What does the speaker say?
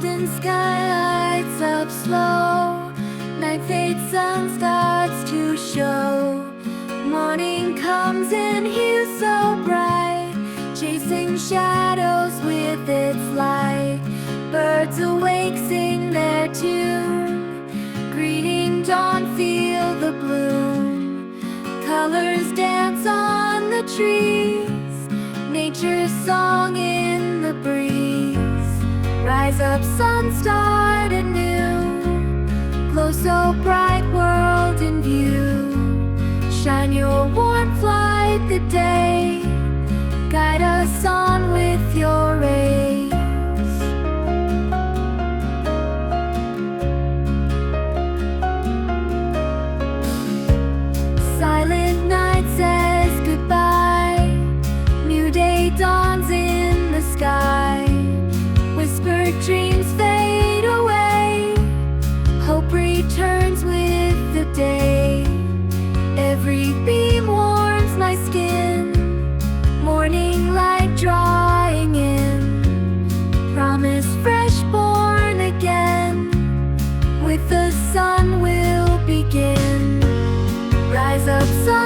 Golden sky lights up slow, night fades, sun starts to show. Morning comes in hues so bright, chasing shadows with its light. Birds awake sing their tune, greeting dawn, feel the bloom. Colors dance on the trees, nature's song in the breeze. Rise up, sun, start anew, glow so bright, world in view. Shine your warmth, light the day, guide us on with your rays. Silent night says goodbye, new day dawns in the sky. Whispered dreams fade away, hope returns with the day. Every beam warms my skin, morning light drawing in. Promise fresh, born again, with the sun we'll begin. Rise up, sun.